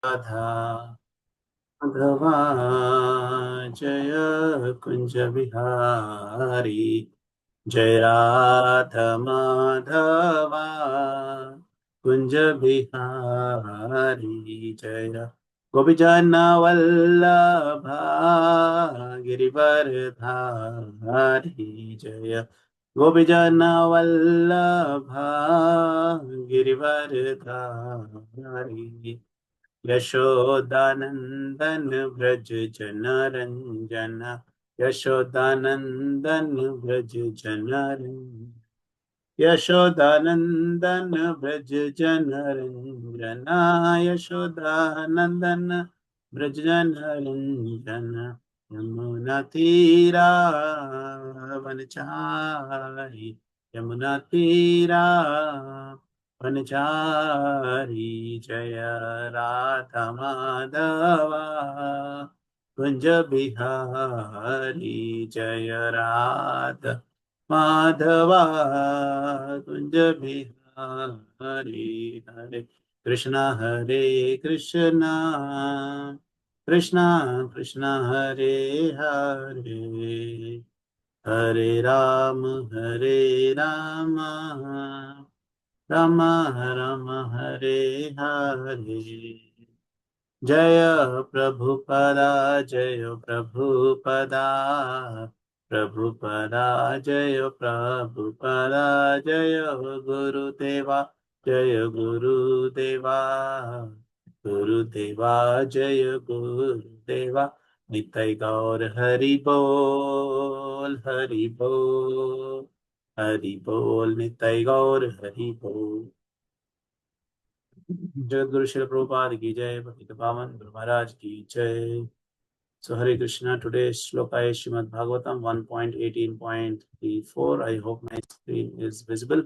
Radha Madhava Jaya Kunja Bihari Jai Radha Madhava Kunja Bihari Jai Gopijana Vallabha Girivardhari Jaya Gopijana Vallabha Girivardhari Yashodanandan Vraj जन रंजन यशोदानंदन व्रज जन रंजन यशोदानंदन व्रज जन रंजन यशोदानंदन व्रज जन रंजन यमुना तीरा वनचारी यमुना तीरा वनचारी जय राधा माधवा कुंज बिहारी जय राधा माधवा कुंज बिहारी हरे कृष्णा कृष्णा कृष्णा हरे हरे हरे राम राम राम हरे हरे जय प्रभुपदा जय प्रभुपदा प्रभुपदा जय प्रभुपदा जय गुरुदेवा जय गुरुदेवा गुरुदेवा जय गुरुदेवा निताय गौर हरि बोल हरि बोल हरि बोल निताय गौर हरि बोल जगद्गुरु श्री प्रभुपाद की जय पतित पावन गुरु महाराज की जय So Hare Krishna, today's shloka is Srimad Bhagavatam 1.18.34. I hope my screen is visible.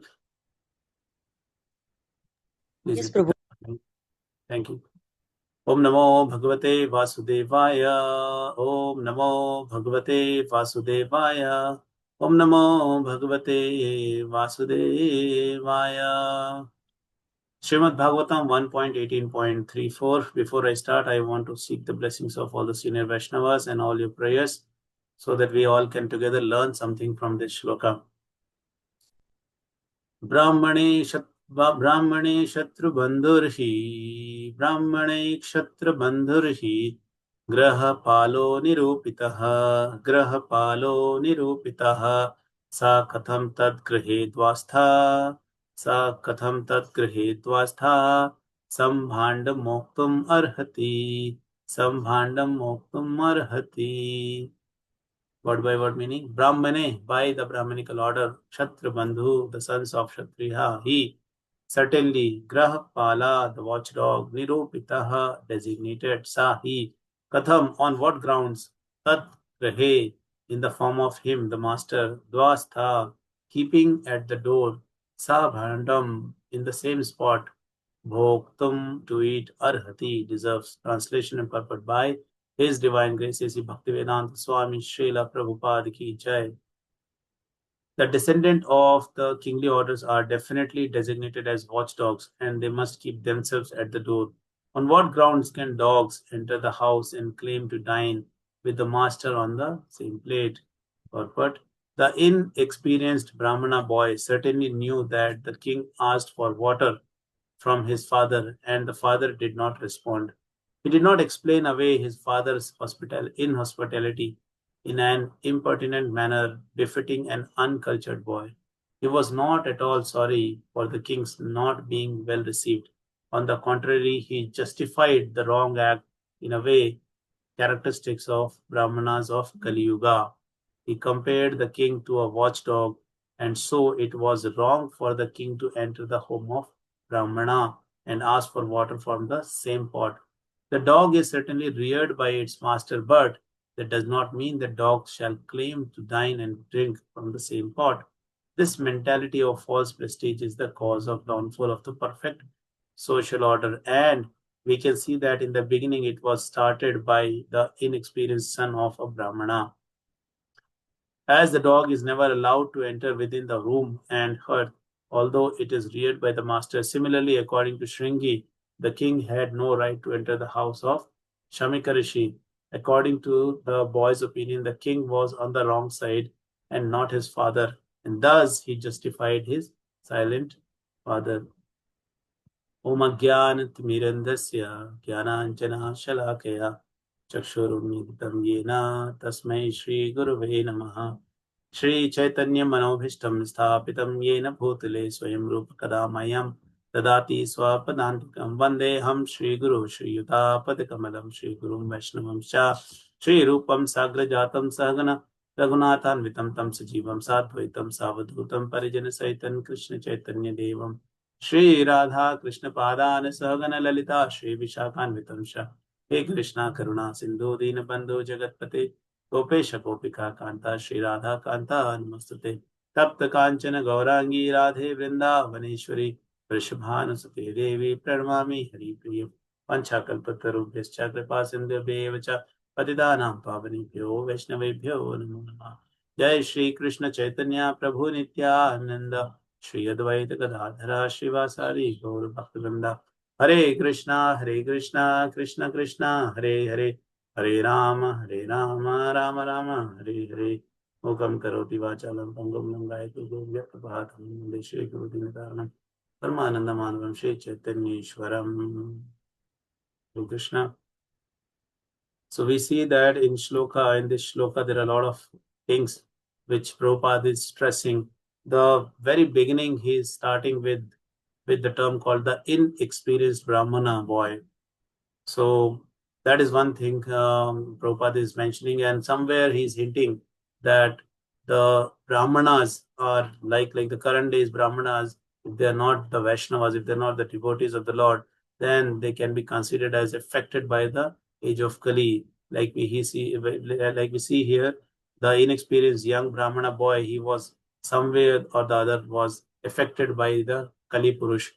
Please Yes, repeat Prabhu. after me. Thank you. Om Namo Bhagavate Vasudevaya. Om Namo Bhagavate Vasudevaya. Om Namo Bhagavate Vasudevaya. Srimad Bhagavatam 1.18.34. Before I start, I want to seek the blessings of all the senior Vaishnavas and all your prayers so that we all can together learn something from this shloka. ब्राह्मणे शत्रुबन्धुर्हि ब्राह्मणे क्षत्रबन्धुर्हि ग्रहपालो निरूपितः सा कथं तद्गृहेद्वास्था सम्भाण्डं मोक्तुम् अर्हति word by word meaning brahmane by the brahmanical order kshatriya bandhu the sons of kshatriya he certainly grahpala the watchdog nirupitah designated sa he katham on what grounds tat grahe in the form of him the master dvastha keeping at the door sa bhandam in the same spot bhoktum to eat arhati deserves translation and purport by His Divine Grace is Bhaktivedanta Swami Srila Prabhupada Ki Jai. The descendant of the kingly orders are definitely designated as watchdogs and they must keep themselves at the door. On what grounds can dogs enter the house and claim to dine with the master on the same plate? Purport. The inexperienced Brahmana boy certainly knew that the king asked for water from his father and the father did not respond. He did not explain away his father's inhospitality in an impertinent manner befitting an uncultured boy. He was not at all sorry for the king's not being well received. On the contrary, he justified the wrong act in a way characteristics of Brahmanas of Kali Yuga. He compared the king to a watchdog, and so it was wrong for the king to enter the home of Brahmana and ask for water from the same pot. The dog is certainly reared by its master, but that does not mean that dogs shall claim to dine and drink from the same pot. This mentality of false prestige is the cause of downfall of the perfect social order, and we can see that in the beginning it was started by the inexperienced son of a Brahmana. As the dog is never allowed to enter within the room and hearth, although it is reared by the master. Similarly, according to Shringi, the king had no right to enter the house of Shamika Rishi. According to the boy's opinion, the king was on the wrong side and not his father, and thus he justified his silent father. Om Ajnanatimirandasya Jnananjana Shalakaya Chakshurunmilitam Yena Tasmai Shri Gurave Namaha. Shri Chaitanya Manobhishtam Sthapitam Yena Bhutale Swayam Rupa Kadamayam Dadati Swapadantikam Vandeham Shri Guru Shri Yutapatikamadam Shri Gurum Vaishnavam Sha Shri Rupam Sagrajatam Sahagana Raghunathanvitam Tam Sajivam Sadvaitam Savadhutam Parijana Saitan Krishna Chaitanya Devam Shri Radha Krishna Padana Sahagana Lalita Shri Vishakhanvitam Sha He Krishna Karuna Sindhu Dinabandhu Jagatpate Gopesha Gopika Kanta Shri Radha Kanta Namastate Tapta Kanchana Gaurangi Radhe Vrindavaneshwari Vrishabhanusate Devi Pranamami Hari Priya Panchakalpatarubhyascha Kripa Sindhubhyevacha Patidanam Pavanebhyo Vaishnavebhyo Namo Namah Jai Shri Krishna Chaitanya Prabhu Nityananda Shri Advaita Gadadhara Shivasari Gaur Bhaktivinoda Hare Krishna Krishna Krishna Hare Hare Hare Rama, Rama Rama, Hare Hare. Mukam karoti vachalam pangam langayatu vyaktapahatam vande Shri Guru Dinadaranam Paramananda Manavam Shri Chaitanyeshwaram. Hare Krishna. So we see that in this shloka, there are a lot of things which Prabhupada is stressing. The very beginning, he is starting with the term called the inexperienced Brahmana boy. So that is one thing Prabhupada is mentioning, and somewhere he's hinting that the Brahmanas are like the current days Brahmanas, if they are not the Vaishnavas, if they're not the devotees of the Lord, then they can be considered as affected by the age of Kali. Like we see here, the inexperienced young Brahmana boy, he was somewhere or the other was affected by the Kali Purush,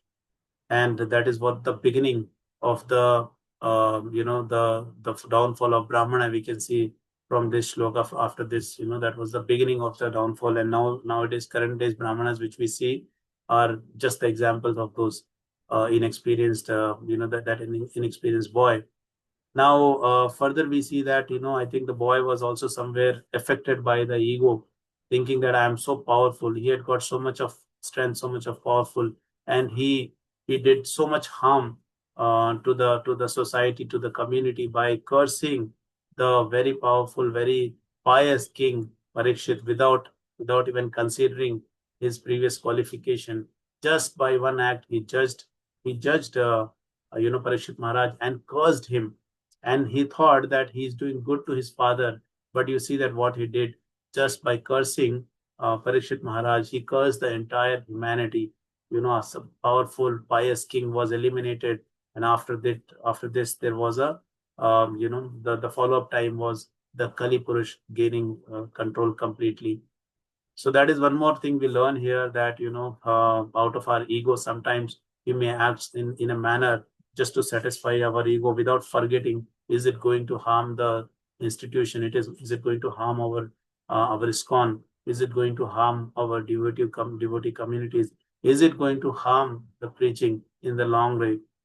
and that is what the beginning of the the downfall of Brahmana we can see from this shloka. After this, that was the beginning of the downfall, and nowadays current days Brahmanas which we see are just the examples of those inexperienced inexperienced boy. Now, further we see that, I think the boy was also somewhere affected by the ego, thinking that I am so powerful. He had got so much of strength, so much of powerful, and he did so much harm to the society, to the community by cursing the very powerful, very pious king Parikshit without even considering his previous qualification. Just by one act, he judged Parikshit Maharaj and cursed him, and he thought that he's doing good to his father. But you see that what he did, just by cursing Parikshit Maharaj, he cursed the entire humanity. A powerful, pious king was eliminated, and after this, there was the follow-up time was the Kali Purush gaining control completely. So that is one more thing we learn here, that out of our ego sometimes we may act in a manner just to satisfy our ego without forgetting, is it going to harm the institution? Is it going to harm our ISKCON? Is it going to harm our devotee communities? Is it going to harm the preaching in the long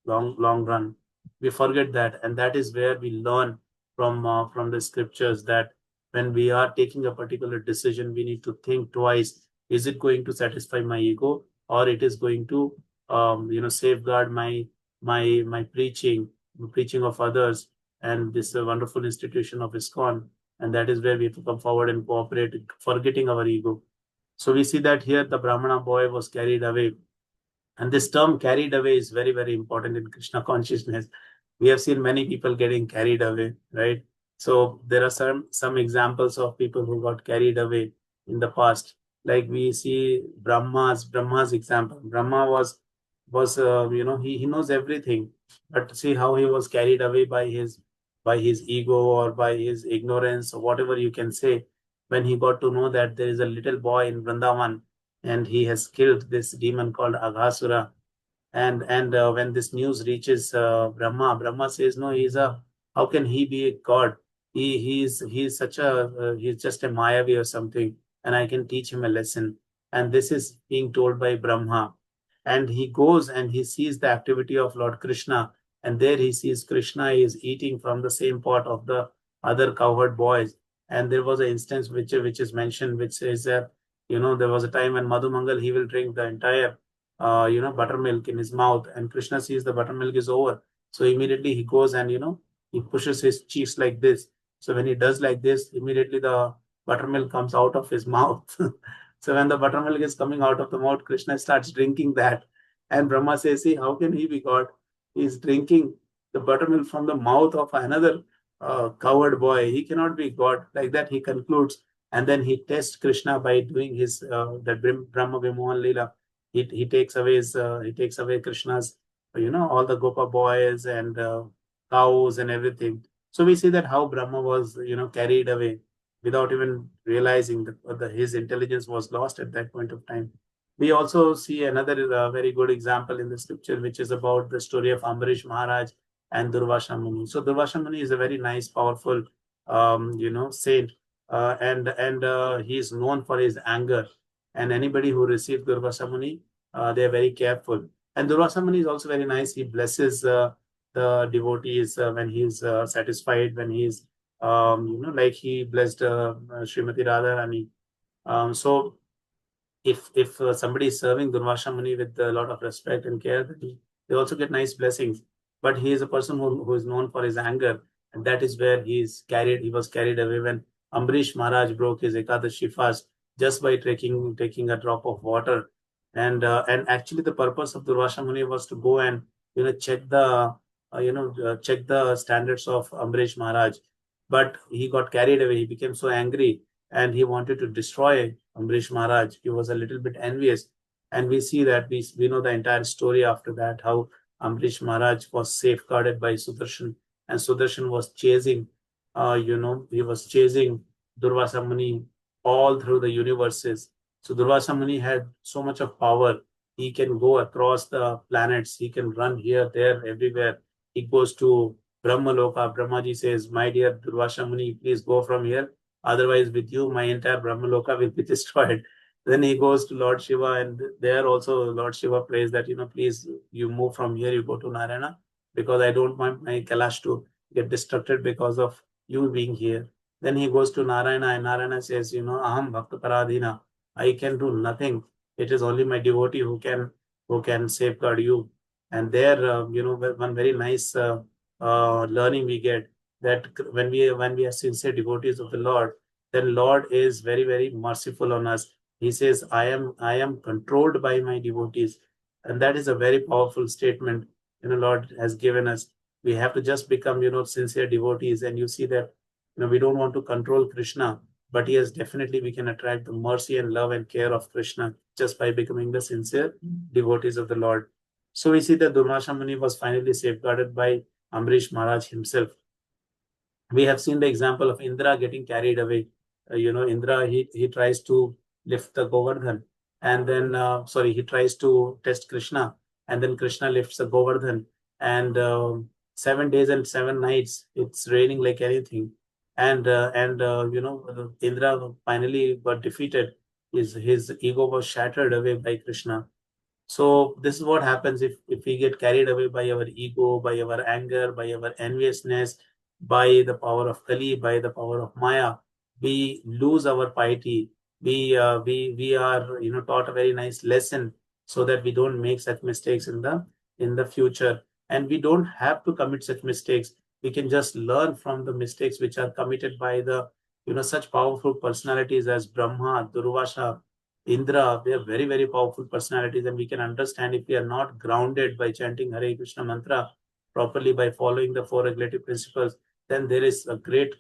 run? We forget that, and that is where we learn from the scriptures that when we are taking a particular decision, we need to think twice. Is it going to satisfy my ego, or it is going to safeguard my preaching of others and this wonderful institution of ISKCON? And that is where we have to come forward and cooperate, forgetting our ego. So we see that here the Brahmana boy was carried away. And this term carried away is very, very important in Krishna consciousness. We have seen many people getting carried away, right? So there are some examples of people who got carried away in the past. Like we see Brahma's example. Brahma was he knows everything, but see how he was carried away by his ego or by his ignorance or whatever you can say, when he got to know that there is a little boy in Vrindavan and he has killed this demon called Aghasura. And when this news reaches Brahma says, no, how can he be a god? He's such he's just a Mayavi or something, and I can teach him a lesson. And this is being told by Brahma. and he goes and he sees the activity of Lord Krishna, and there he sees Krishna is eating from the same pot of the other cowherd boys. And there was an instance which is mentioned, which says that there was a time when Madhu Mangal, he will drink the entire buttermilk in his mouth, and Krishna sees the buttermilk is over, so immediately he goes and he pushes his cheeks like this. So when he does like this, immediately the buttermilk comes out of his mouth. So when the buttermilk is coming out of the mouth, Krishna starts drinking that. And Brahma says, see, how can he be God? He's drinking the buttermilk from the mouth of another coward boy. He cannot be God. Like that, he concludes. And then he tests Krishna by doing his that Brahma Vimohan Leela. He takes away Krishna's, all the Gopa boys and cows and everything. So we see that how Brahma was, carried away without even realizing that his intelligence was lost at that point of time. We also see another very good example in the scripture, which is about the story of Ambarish Maharaj and Durvasha Muni. So Durvasha Muni is a very nice, powerful, saint, and he is known for his anger. And anybody who receives Durvasha Muni, they are very careful. And Durvasha Muni is also very nice. He blesses the devotees when he is satisfied, when he is like he blessed Srimati Radharani. So if somebody is serving Durvasha Muni with a lot of respect and care, then they also get nice blessings. But he is a person who is known for his anger, and that is where he was carried away when Ambarish Maharaj broke his Ekadashi fast just by taking a drop of water. And actually the purpose of Durvasha Muni was to go and check the standards of Ambarish Maharaj. But he got carried away. He became so angry and he wanted to destroy Ambarish Maharaj. He was a little bit envious. And we see that we know the entire story after that, how Ambarish Maharaj was safeguarded by Sudarshan, and Sudarshan was chasing, he was chasing Durvasa Muni all through the universes. So Durvasa Muni had so much of power. He can go across the planets. He can run here, there, everywhere. He goes to Brahmaloka. Brahmaji says, my dear Durvasa Muni, please go from here. Otherwise, with you, my entire Brahmaloka will be destroyed. Then he goes to Lord Shiva, and there also Lord Shiva prays that, please, you move from here, you go to Narayana, because I don't want my Kailash to get destructed because of you being here. Then he goes to Narayana, and Narayana says, Aham Bhakta Paradhina, I can do nothing. It is only my devotee who can safeguard you. And there, one very nice learning we get, that when we are sincere devotees of the Lord, then Lord is very, very merciful on us. He says, I am controlled by my devotees. And that is a very powerful statement, Lord has given us. We have to just become, sincere devotees. And you see that, we don't want to control Krishna, but yes, definitely we can attract the mercy and love and care of Krishna just by becoming the sincere devotees of the Lord. So we see that Durvasha Muni was finally safeguarded by Ambarish Maharaj himself. We have seen the example of Indra getting carried away. Indra, he tries to lift the Govardhan, and then he tries to test Krishna, and then Krishna lifts the Govardhan, and 7 days and 7 nights it's raining like anything, and Indra finally got defeated. His ego was shattered away by Krishna. So this is what happens if we get carried away by our ego, by our anger, by our enviousness, by the power of Kali, by the power of Maya. We lose our piety. We are taught a very nice lesson so that we don't make such mistakes in the future. And we don't have to commit such mistakes. We can just learn from the mistakes which are committed by the such powerful personalities as Brahma, Durvasha, Indra. They are very, very powerful personalities, and we can understand if we are not grounded by chanting Hare Krishna mantra properly, by following the four regulative principles, then there is a great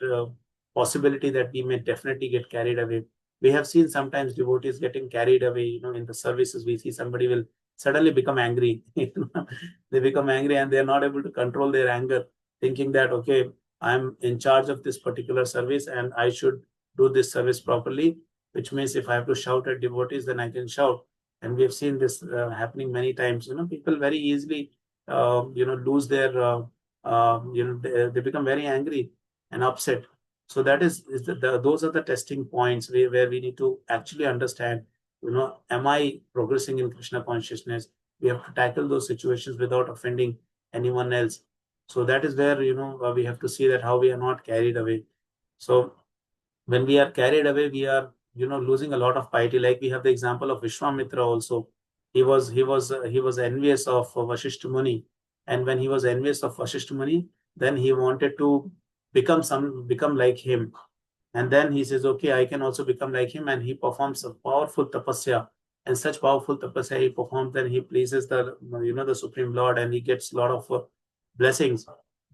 possibility that we may definitely get carried away. We have seen sometimes devotees getting carried away, in the services. We see somebody will suddenly become angry. They become angry and they are not able to control their anger, thinking that, okay, I'm in charge of this particular service and I should do this service properly, which means if I have to shout at devotees, then I can shout. And we have seen this happening many times. People very easily, lose their, they become very angry and upset. So that those are the testing points where we need to actually understand, am I progressing in Krishna consciousness? We have to tackle those situations without offending anyone else. So that is where, we have to see that how we are not carried away. So when we are carried away, we are, losing a lot of piety. Like we have the example of Vishwamitra also. He was envious of Vasishtha Muni, and when he was envious of Vasishtha Muni, then he wanted to become like him. And then he says, okay, I can also become like him. And he performs a powerful tapasya. And such powerful tapasya he performs, then he pleases the Supreme Lord, and he gets a lot of blessings.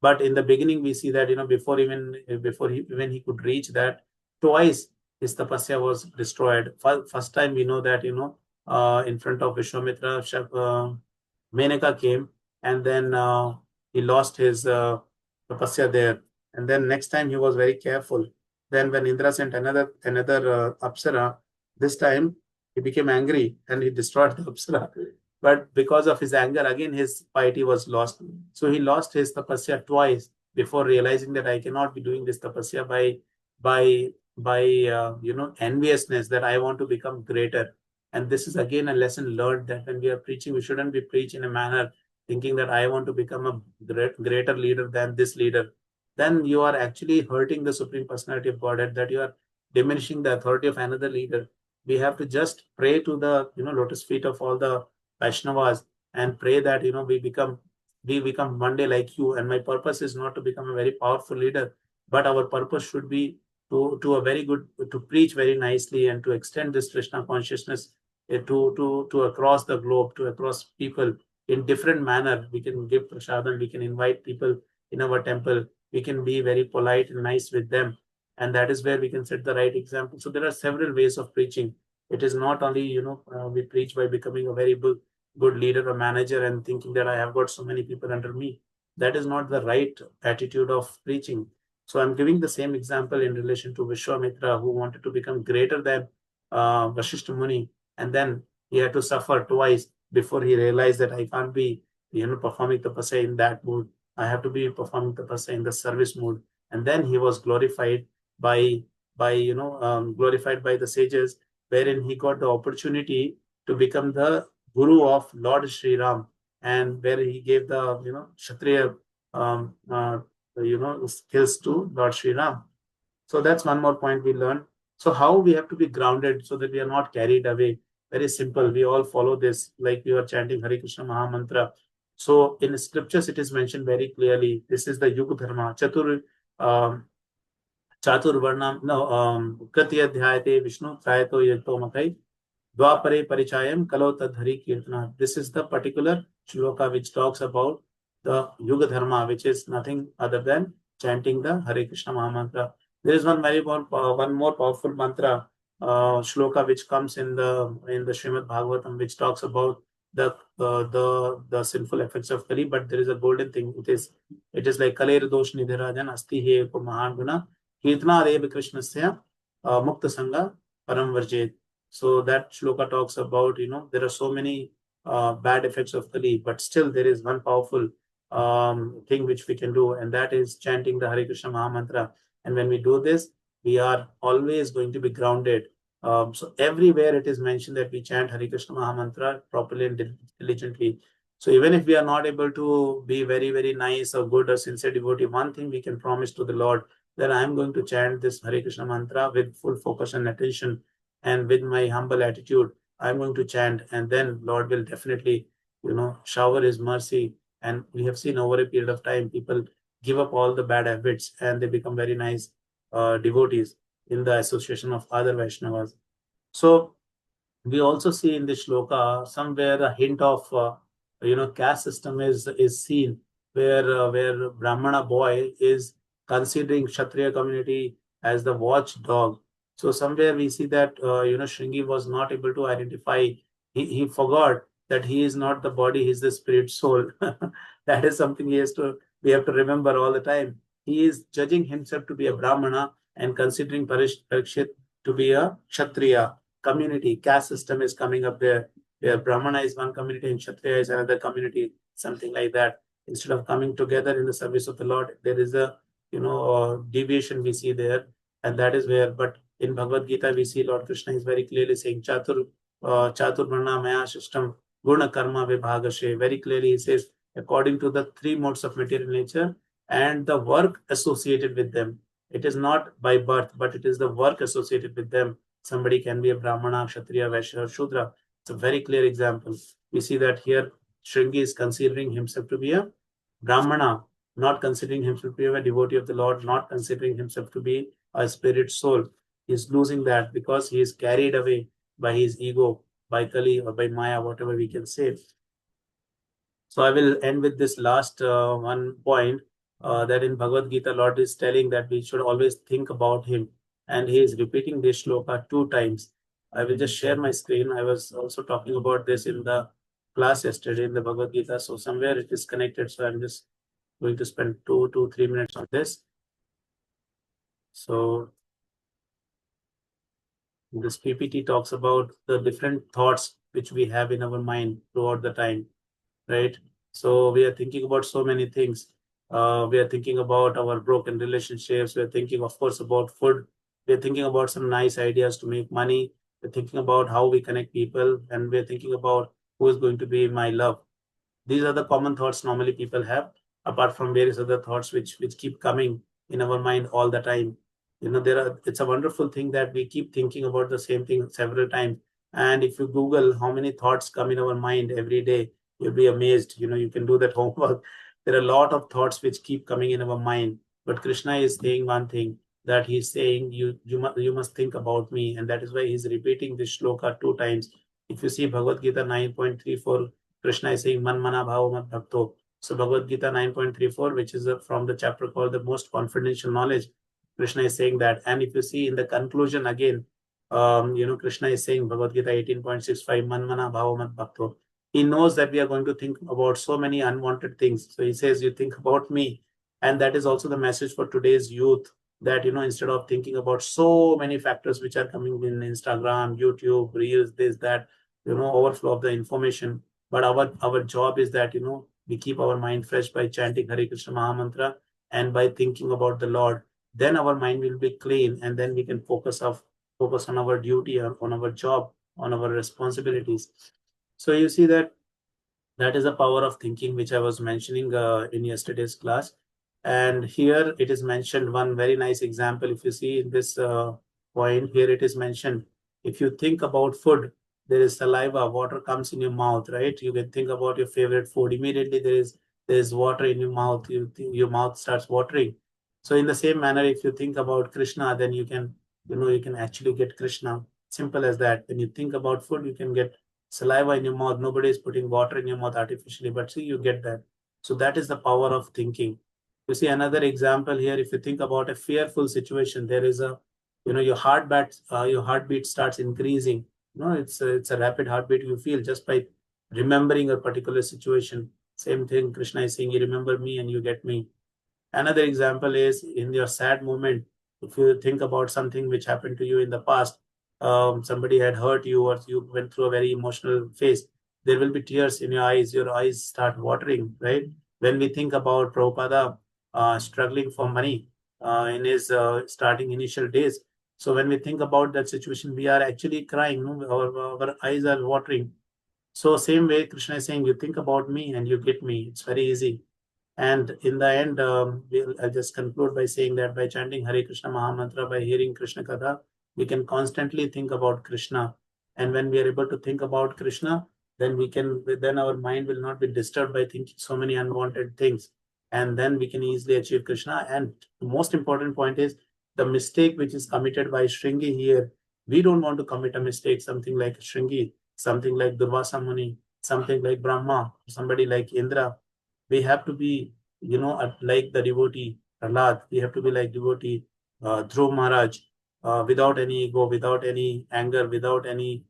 But in the beginning, we see that, before he could reach that, twice his tapasya was destroyed. First time we know that, in front of Vishwamitra, Menaka came, and then he lost his tapasya there. And then next time he was very careful. Then when Indra sent another Apsara, this time he became angry and he destroyed the Apsara. But because of his anger, again his piety was lost. So he lost his tapasya twice before realizing that I cannot be doing this tapasya by enviousness, that I want to become greater. And this is again a lesson learned, that when we are preaching, we shouldn't be preach in a manner thinking that I want to become a greater leader than this leader. Then you are actually hurting the Supreme Personality of Godhead, that you are diminishing the authority of another leader. We have to just pray to the lotus feet of all the Vaishnavas and pray that we become one day like you. And my purpose is not to become a very powerful leader, but our purpose should be to preach very nicely and to extend this Krishna consciousness to across the globe, to across people in different manner. We can give prasadam, we can invite people in our temple, we can be very polite and nice with them, and that is where we can set the right example. So there are several ways of preaching. It is not only we preach by becoming a very good leader or manager and thinking that I have got so many people under me. That is not the right attitude of preaching. So I'm giving the same example in relation to Vishwamitra, who wanted to become greater than Vasishtha Muni, and then he had to suffer twice before he realized that I can't be performing tapasya in that mood. I have to be performing tapasya in the service mood. And then he was glorified glorified by the sages, wherein he got the opportunity to become the guru of Lord Sri Ram, and where he gave the Kshatriya skills to Lord Sri Ram. So that's one more point we learned. So how we have to be grounded so that we are not carried away. Very simple. We all follow this, like we were chanting Hare Krishna Maha Mantra. So in the scriptures, it is mentioned very clearly. This is the Yuga Dharma. Chaturvarnam, no, Kritya Dhyayate Vishnu Trayato Yato Makai Dwapare Parichayam Kalo Tadhari Kirtana. This is the particular shloka which talks about the Yuga Dharma, which is nothing other than chanting the Hare Krishna Maha Mantra. There is one more powerful mantra, shloka, which comes in the Srimad Bhagavatam, which talks about the sinful effects of Kali. But there is a golden thing. It is like Kaler Dosh Nidhirajan Asti He Eko Mahan Guna Kirtana Dev Krishnasya Mukta Sangha Param Varjet. So that shloka talks about, there are so many bad effects of Kali, but still there is one powerful thing which we can do, and that is chanting the Hare Krishna Maha Mantra. And when we do this, we are always going to be grounded. So everywhere it is mentioned that we chant Hare Krishna Maha Mantra properly and diligently. So even if we are not able to be very, very nice or good or sincere devotee, one thing we can promise to the Lord, that I am going to chant this Hare Krishna Mantra with full focus and attention, and with my humble attitude, I'm going to chant, and then Lord will definitely, shower His mercy. And we have seen over a period of time, people give up all the bad habits and they become very nice devotees in the association of other Vaishnavas. So we also see in this shloka somewhere a hint of caste system is seen, where Brahmana boy is considering Kshatriya community as the watchdog. So somewhere we see that Shringi was not able to identify. He forgot that he is not the body; he is the spirit soul. That is something we have to remember all the time. He is judging himself to be a Brahmana and considering Parikshit to be a Kshatriya community. Caste system is coming up there, where Brahmana is one community and Kshatriya is another community, something like that. Instead of coming together in the service of the Lord, there is a deviation we see there, and that is where. But in Bhagavad Gita, we see Lord Krishna is very clearly saying Chatur Varna Maya Shishtam Guna Karma Vibhagashe. Very clearly he says, according to the three modes of material nature and the work associated with them. It is not by birth, but it is the work associated with them. Somebody can be a Brahmana, Kshatriya, Vaishya, or Shudra. It's a very clear example. We see that here Shringi is considering himself to be a Brahmana, not considering himself to be a devotee of the Lord, not considering himself to be a spirit soul. He is losing that because he is carried away by his ego, by Kali or by Maya, whatever we can say. So I will end with this last one point that in Bhagavad Gita, Lord is telling that we should always think about him. And he is repeating this shloka 2 times. I will just share my screen. I was also talking about this in the class yesterday in the Bhagavad Gita. So somewhere it is connected. So I'm just going to spend 2 to 3 minutes on this. So this PPT talks about the different thoughts which we have in our mind throughout the time, right? So we are thinking about so many things. We are thinking about our broken relationships. We are thinking, of course, about food. We are thinking about some nice ideas to make money. We're thinking about how we connect people, and we're thinking about who is going to be my love. These are the common thoughts normally people have, apart from various other thoughts which keep coming in our mind all the time. It's a wonderful thing that we keep thinking about the same thing several times. And if you Google how many thoughts come in our mind every day, you'll be amazed. You can do that homework. There are a lot of thoughts which keep coming in our mind. But Krishna is saying one thing, that he's saying you must think about me, and that is why he's repeating this shloka 2 times. If you see Bhagavad Gita 9.34, Krishna is saying man mana bhava mat bhakto. So Bhagavad Gita 9.34, which is from the chapter called the most confidential knowledge, Krishna is saying that. And if you see in the conclusion again, Krishna is saying Bhagavad Gita 18.65, man mana bhava mat bhakto. He knows that we are going to think about so many unwanted things. So he says, you think about me. And that is also the message for today's youth, that, instead of thinking about so many factors which are coming in Instagram, YouTube, Reels, this, that, overflow of the information. But our job is that, we keep our mind fresh by chanting Hare Krishna Mahamantra and by thinking about the Lord. Then our mind will be clean, and then we can focus on our duty, or on our job, on our responsibilities. So you see that is the power of thinking, which I was mentioning in yesterday's class. And here it is mentioned one very nice example. If you see in this point here, it is mentioned, if you think about food, there is saliva, water comes in your mouth, right? You can think about your favorite food. Immediately there is water in your mouth. Your mouth starts watering. So in the same manner, if you think about Krishna, then you can actually get Krishna. Simple as that. When you think about food, you can get saliva in your mouth. Nobody is putting water in your mouth artificially, but see, you get that. So that is the power of thinking. You see another example here. If you think about a fearful situation, there is your heartbeat starts increasing. It's a rapid heartbeat you feel just by remembering a particular situation. Same thing Krishna is saying, you remember me and you get me. Another example is in your sad moment, if you think about something which happened to you in the past, somebody had hurt you or you went through a very emotional phase, there will be tears in your eyes start watering, right? When we think about Prabhupada struggling for money in his starting initial days, so when we think about that situation, we are actually crying, no? Our eyes are watering. So same way, Krishna is saying, you think about me and you get me. It's very easy. And in the end, I'll just conclude by saying that by chanting Hare Krishna Mahamantra, by hearing Krishna Katha, we can constantly think about Krishna. And when we are able to think about Krishna, then our mind will not be disturbed by thinking so many unwanted things. And then we can easily achieve Krishna. And the most important point is the mistake which is committed by Shringi here. We don't want to commit a mistake, something like Shringi, something like Durvasa Muni, something like Brahma, somebody like Indra. We have to be, like the devotee Prahlad. We have to be like devotee Dhruv Maharaj, without any ego, without any anger, without any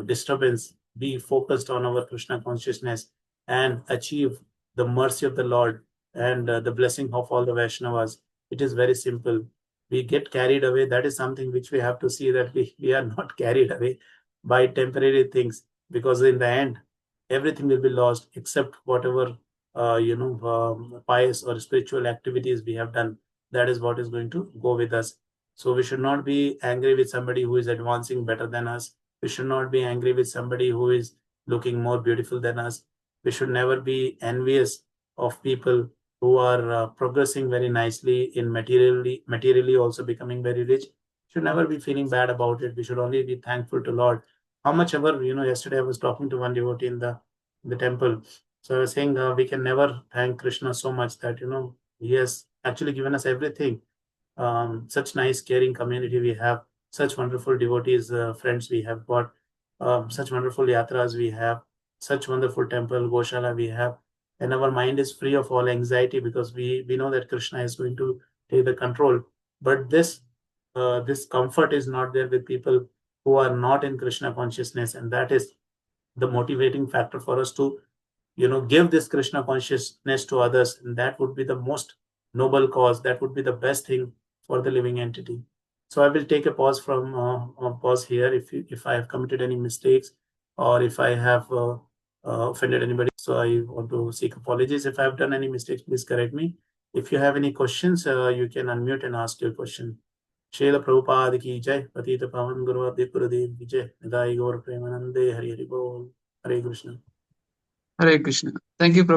disturbance. Be focused on our Krishna consciousness and achieve the mercy of the Lord and the blessing of all the Vaishnavas. It is very simple. We get carried away. That is something which we have to see, that we are not carried away by temporary things, because in the end, everything will be lost except whatever pious or spiritual activities we have done. That is what is going to go with us. So we should not be angry with somebody who is advancing better than us. We should not be angry with somebody who is looking more beautiful than us. We should never be envious of people who are progressing very nicely in materially also becoming very rich. Should never be feeling bad about it. We should only be thankful to Lord. How much ever, yesterday I was talking to one devotee in the temple. So I was saying we can never thank Krishna so much that he has actually given us everything. Such nice caring community we have, such wonderful devotees, friends we have got, such wonderful yatras we have, such wonderful temple goshala we have, and our mind is free of all anxiety because we know that Krishna is going to take the control. But this comfort is not there with people who are not in Krishna consciousness, and that is the motivating factor for us to give this Krishna consciousness to others, and that would be the most noble cause. That would be the best thing for the living entity. So I will take a pause here if I have committed any mistakes or if I have offended anybody. So I want to seek apologies. If I have done any mistakes, please correct me. If you have any questions, you can unmute and ask your question. Srila Prabhupada ki jai, Patita Pavan Guru Abdi Gurudev ki jai, Nidai Gaur Premanande, Hari Hari Bol, Hare Krishna. Hare Krishna. Thank you, Prabhu.